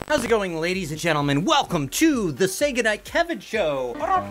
How's it going, ladies and gentlemen? Welcome to the Say Goodnight Kevin Show. I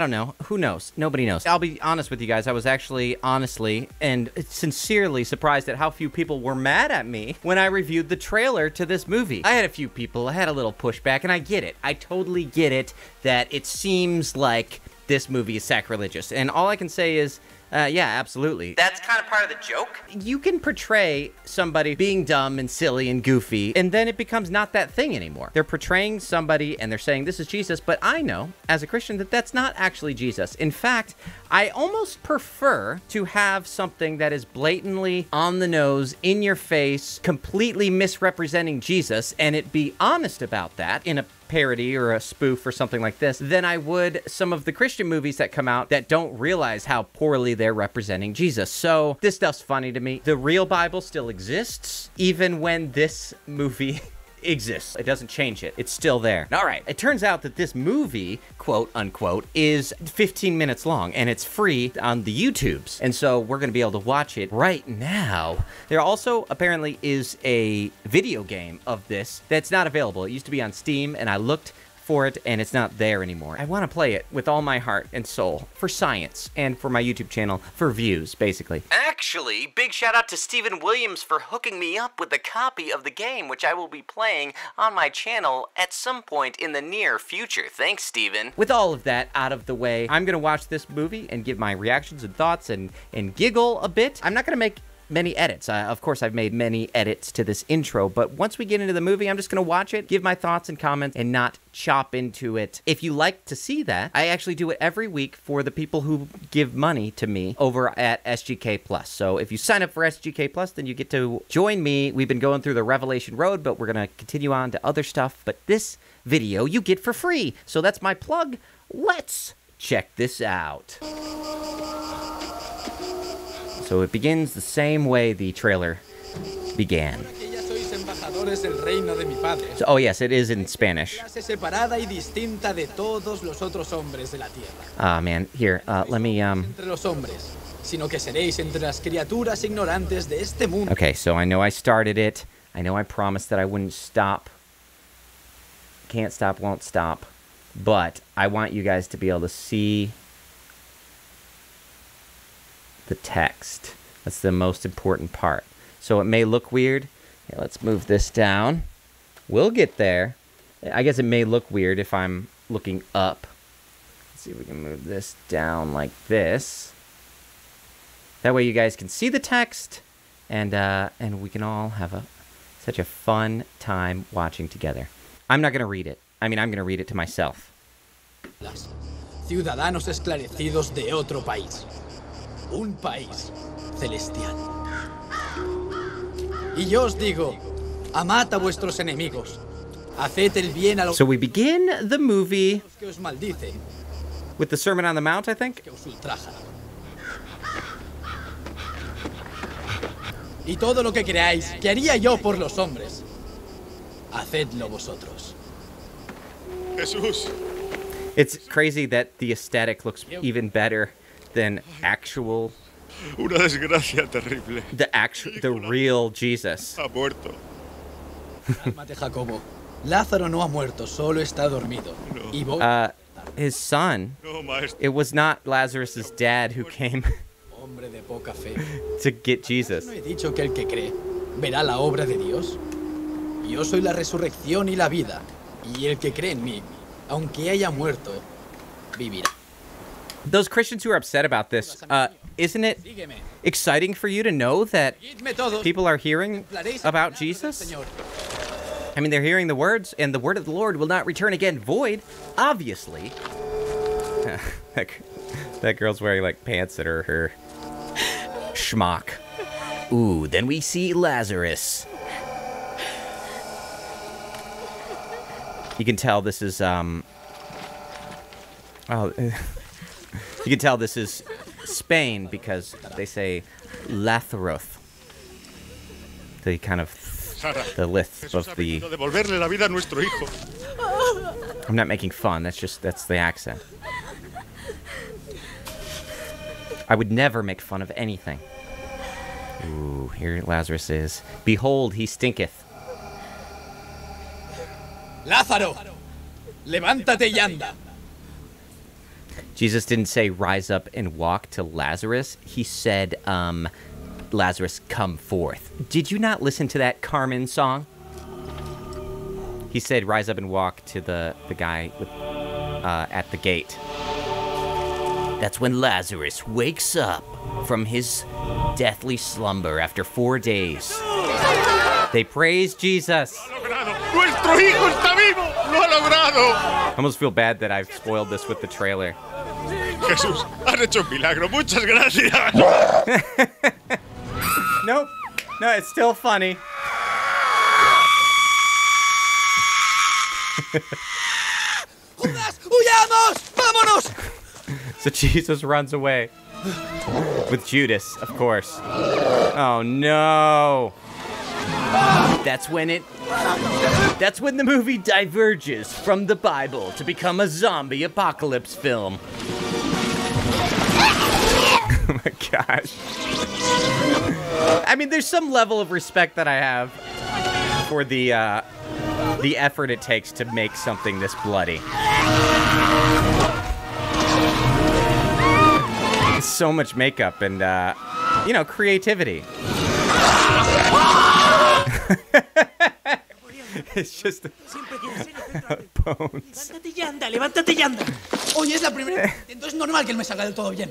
don't know. Who knows? Nobody knows. I'll be honest with you guys. I was actually honestly and sincerely surprised at how few people were mad at me when I reviewed the trailer to this movie. I had a few people. I had a little pushback, and I get it. I totally get it that it seems like this movie is sacrilegious. And all I can say is, yeah, absolutely. That's kind of part of the joke. You can portray somebody being dumb and silly and goofy, and then it becomes not that thing anymore. They're portraying somebody and they're saying this is Jesus, but I know, as a Christian, that that's not actually Jesus. In fact, I almost prefer to have something that is blatantly on the nose, in your face, completely misrepresenting Jesus, and it be honest about that in a parody or a spoof or something like this, than I would some of the Christian movies that come out that don't realize how poorly they're representing Jesus. So this stuff's funny to me. The real Bible still exists, even when this movie exists. It doesn't change it. It's still there. All right. It turns out that this movie, quote unquote, is 15 minutes long, and it's free on the YouTubes. And so we're going to be able to watch it right now. There also apparently is a video game of this that's not available. It used to be on Steam, and I looked for it, and it's not there anymore. I want to play it with all my heart and soul for science and for my YouTube channel for views, basically. Actually, big shout out to Stephen Williams for hooking me up with a copy of the game, which I will be playing on my channel at some point in the near future. Thanks, Stephen. With all of that out of the way, I'm gonna watch this movie and give my reactions and thoughts and giggle a bit. I'm not gonna make many edits. Of course, I've made many edits to this intro, but once we get into the movie, I'm just going to watch it, give my thoughts and comments, and not chop into it. If you like to see that, I actually do it every week for the people who give money to me over at SGK Plus. So if you sign up for SGK Plus, then you get to join me. We've been going through the Revelation Road, but we're going to continue on to other stuff. But this video you get for free. So that's my plug. Let's check this out. So it begins the same way the trailer began. So, oh yes, it is in Spanish. Ah, man, here, let me, Okay, so I know I started it. I know I promised that I wouldn't stop. Can't stop, won't stop. But I want you guys to be able to see the text. That's the most important part. So it may look weird. Okay, let's move this down. We'll get there. I guess it may look weird if I'm looking up. Let's see if we can move this down like this. That way you guys can see the text, and we can all have such a fun time watching together. I'm not going to read it. I mean, I'm going to read it to myself. Ciudadanos esclarecidos de otro país. Un país celestial. Y yo os digo, amad a vuestros enemigos. Haced el bien a los So we begin the movie que os maldice, with the Sermon on the Mount, I think. que os ultrajan. Y todo lo que creáis que haría yo por los hombres, hacedlo vosotros. Jesús. It's crazy that the aesthetic looks even better than actual, Una desgracia terrible. the real Jesus. Ha muerto. Cálmate, Jacobo. Lázaro no ha muerto, solo está dormido. Y vos, His son, No, maestro. it was not Lazarus's dad who came hombre de poca fe. to get Jesus. ¿No he dicho que el que cree verá la obra de Dios? Yo soy la resurrección y la vida, y el que cree en mí, aunque haya muerto, vivirá. Those Christians who are upset about this, isn't it Sígueme. exciting for you to know that Seguidme todos. people are hearing Declaréis el about palabra del Jesus? Señor. I mean, they're hearing the words, and the word of the Lord will not return again void, obviously. That girl's wearing, like, pants that are her schmuck. Ooh, then we see Lazarus. You can tell this is, you can tell this is Spain because they say Lazarus. The kind of, the lisp Jesús ha of the... venido a devolverle la vida a nuestro hijo. I'm not making fun, that's the accent. I would never make fun of anything. Ooh, here Lazarus is. Behold, he stinketh. Lázaro, levántate y anda. Jesus didn't say rise up and walk to Lazarus. He said, Lazarus, come forth. Did you not listen to that Carmen song? He said rise up and walk to the guy with, at the gate. That's when Lazarus wakes up from his deathly slumber after 4 days. They praise Jesus. ¡Nuestro hijo está vivo! ¡Lo ha logrado! I almost feel bad that I've spoiled this with the trailer. Jesús, has hecho un milagro. Muchas gracias. Nope. No, it's still funny. ¡Judas, huyamos! ¡Vámonos! So Jesus runs away. With Judas, of course. Oh no. That's when the movie diverges from the Bible to become a zombie apocalypse film. Oh my gosh. I mean, there's some level of respect that I have for the effort it takes to make something this bloody. So much makeup and, creativity. It's just bones. Levántate y anda, levántate y anda. Oye, es la primera. Entonces es normal que él me salga del todo bien.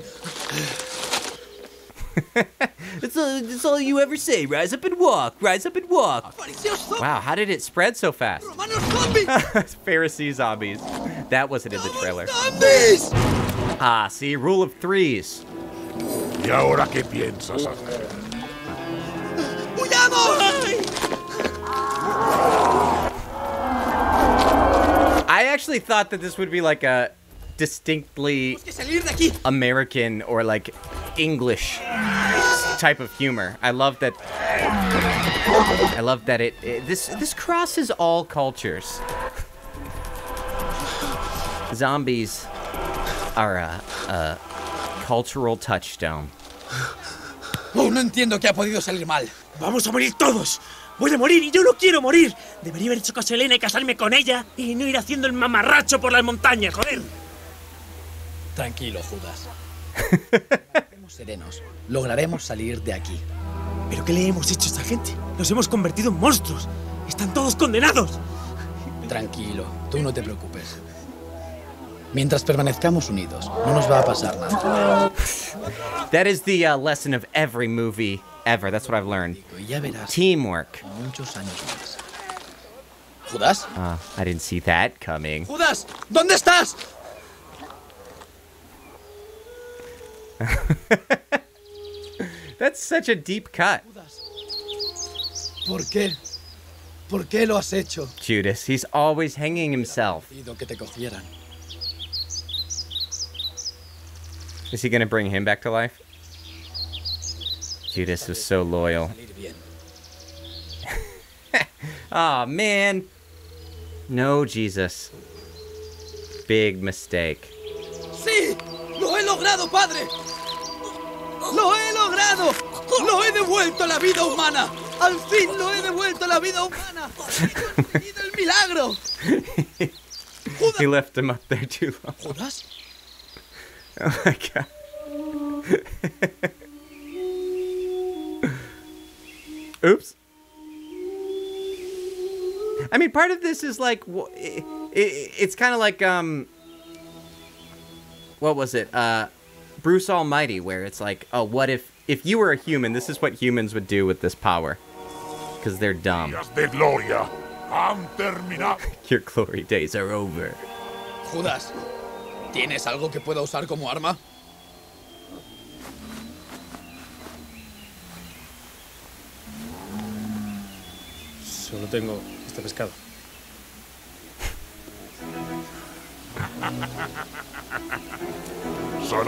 That's all you ever say. Rise up and walk. Rise up and walk. Wow, how did it spread so fast? Pharisee zombies. That wasn't in the trailer. Ah, see, rule of threes. ¿Y ahora qué piensas hacer? I actually thought that this would be like a distinctly American or like English type of humor. I love that this crosses all cultures. Zombies are a cultural touchstone. Oh, no entiendo qué ha podido salir mal. Vamos a morir todos. Voy a morir y yo no quiero morir. Debería haber hecho caso a Elena y casarme con ella y no ir haciendo el mamarracho por las montañas, joder. Tranquilo, Judas. Estemos serenos. Lograremos salir de aquí. ¿Pero qué le hemos hecho a esta gente? Nos hemos convertido en monstruos. Están todos condenados. Tranquilo, tú no te preocupes. Mientras permanezcamos unidos, no nos va a pasar nada. That is the lesson of every movie ever. That's what I've learned. Teamwork. Muchos años más. ¿Judas? I didn't see that coming. ¡Judas! ¿Dónde estás? That's such a deep cut. ¿Por qué? ¿Por qué lo has hecho? Judas, he's always hanging himself. Que te cogieran. Is he gonna bring him back to life? Judas was so loyal. Aw, man. No, Jesus. Big mistake. ¡Sí! ¡Lo he logrado, padre! ¡Lo he logrado! ¡Lo he devuelto a la vida humana! ¡Al fin lo he devuelto a la vida humana! ¡He conseguido el milagro! He left him up there too long. ¿Judas? Oh my god. Oops. I mean, part of this is like, it's kind of like, what was it? Bruce Almighty, where it's like, oh, what if you were a human, this is what humans would do with this power. Because they're dumb. De gloria han terminado. Your glory days are over. Judas, ¿tienes algo que pueda usar como arma? Solo tengo este pescado.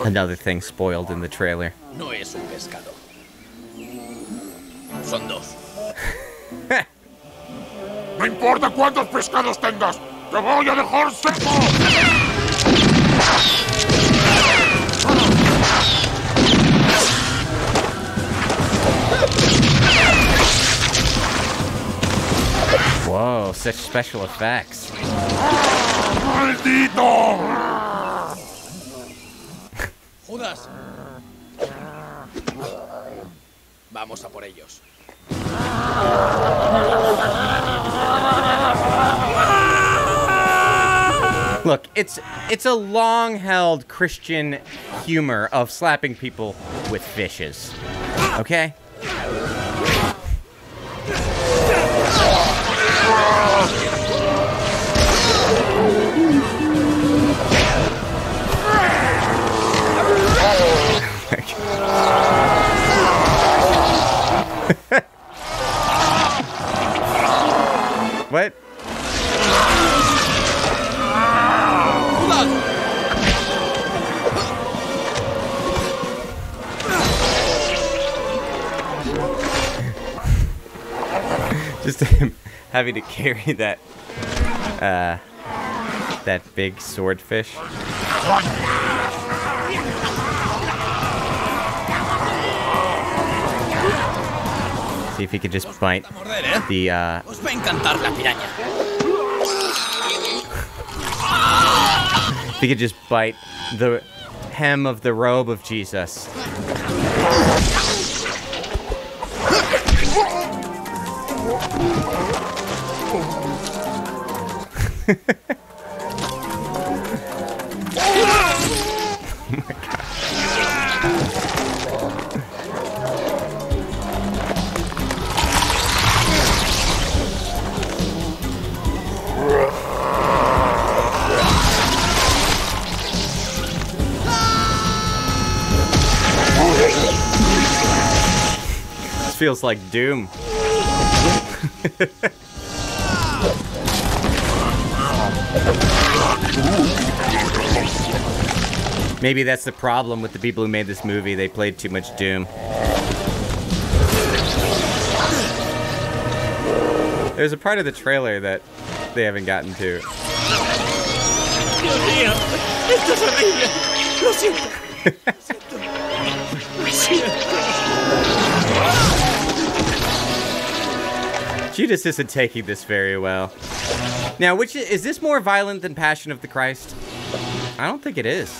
Another thing spoiled in the trailer. No es un pescado. Son dos. No importa cuántos pescados tengas, te voy a dejar seco. Whoa, such special effects. ¡Maldito! Judas. Vamos a por ellos. Look, it's a long-held Christian humor of slapping people with fishes. Okay? What? Just him having to carry that big swordfish. See if he could just bite the Os va a encantar la piraña. if he could just bite the hem of the robe of Jesus. Oh my God. This feels like Doom. Maybe that's the problem with the people who made this movie. They played too much Doom. There's a part of the trailer that they haven't gotten to. Dios mío, esto es horrible. Lo siento. Lo siento. Judas isn't taking this very well. Now, which is this more violent than Passion of the Christ? I don't think it is.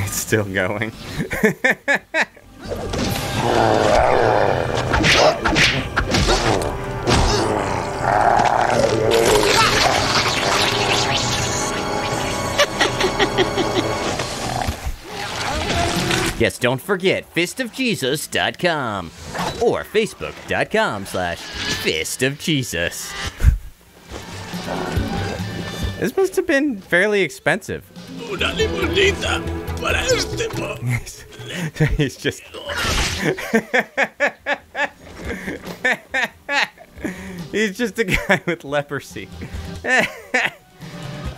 It's still going. Yes, don't forget fistofjesus.com or facebook.com/fistofjesus. This must have been fairly expensive. Una limonita para este po. He's just... He's just a guy with leprosy.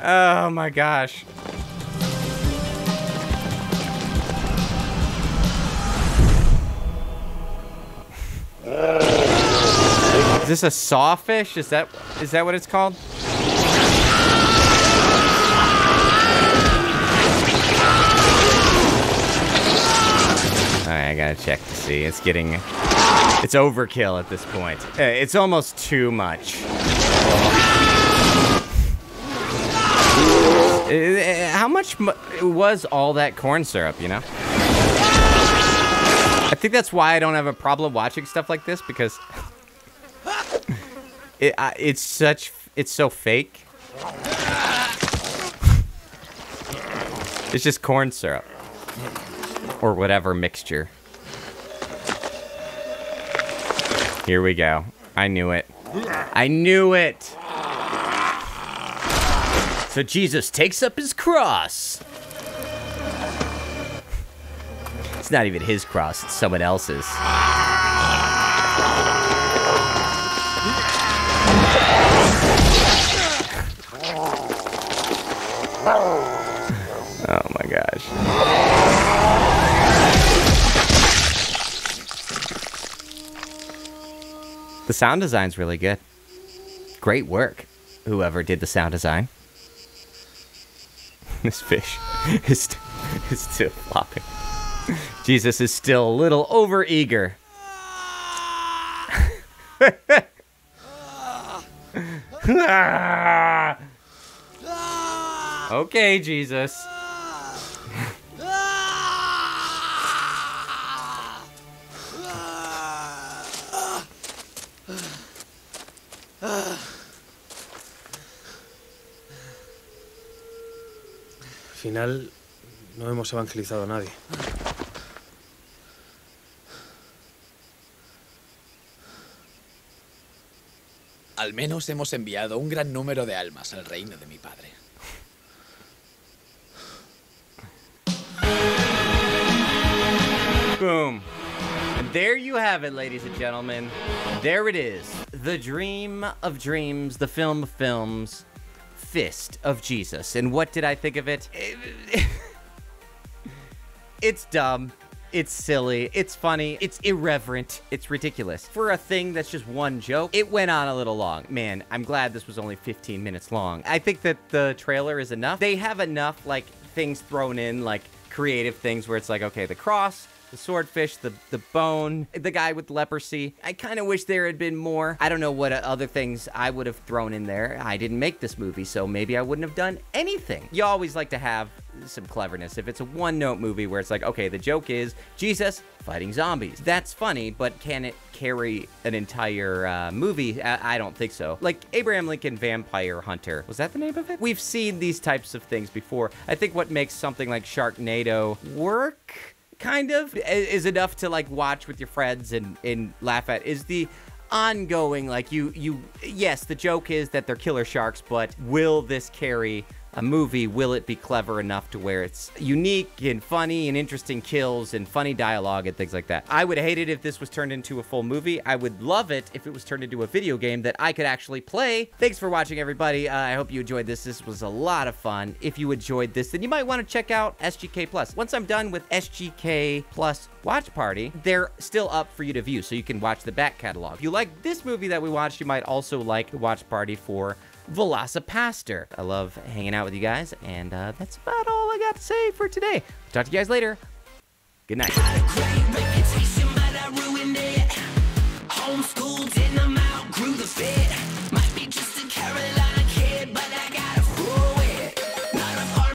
Oh my gosh. Is this a sawfish? Is that what it's called? Alright, I gotta check to see. It's overkill at this point. It's almost too much. How much was all that corn syrup, you know? I think that's why I don't have a problem watching stuff like this, because it's so fake. It's just corn syrup. Or whatever mixture. Here we go. I knew it. I knew it! So Jesus takes up his cross. It's not even his cross, it's someone else's. Oh my gosh. The sound design's really good. Great work, whoever did the sound design. This fish is still flopping. Jesus is still a little overeager. Okay, Jesus. Al final, no hemos evangelizado a nadie. Al menos hemos enviado un gran número de almas al reino de mi padre. Boom. And there you have it, ladies and gentlemen. There it is. The dream of dreams, the film of films, Fist of Jesus. And what did I think of it? It's dumb. It's silly. It's funny. It's irreverent. It's ridiculous. For a thing that's just one joke, it went on a little long. Man, I'm glad this was only 15 minutes long. I think that the trailer is enough. They have enough, like, things thrown in, like, creative things where it's like, okay, the cross, the swordfish, the bone, the guy with leprosy. I kind of wish there had been more. I don't know what other things I would have thrown in there. I didn't make this movie, so maybe I wouldn't have done anything. You always like to have some cleverness. If it's a one-note movie where it's like, okay, the joke is Jesus fighting zombies. That's funny, but can it carry an entire movie? I don't think so. Like Abraham Lincoln Vampire Hunter. Was that the name of it? We've seen these types of things before. I think what makes something like Sharknado work, kind of, is enough to like watch with your friends and laugh at, is the ongoing, like, yes, the joke is that they're killer sharks, but will this carry a movie? Will it be clever enough to where it's unique and funny and interesting kills and funny dialogue and things like that? I would hate it if this was turned into a full movie. I would love it if it was turned into a video game that I could actually play. Thanks for watching, everybody. I hope you enjoyed this. This was a lot of fun. If you enjoyed this, then you might want to check out SGK Plus. Once I'm done with SGK Plus Watch Party, they're still up for you to view, so you can watch the back catalog. If you like this movie that we watched, you might also like the Watch Party for Velocipaster. I love hanging out with you guys, and that's about all I got to say for today. Talk to you guys later. Good night. Homeschooled and I'm out, grew the fit.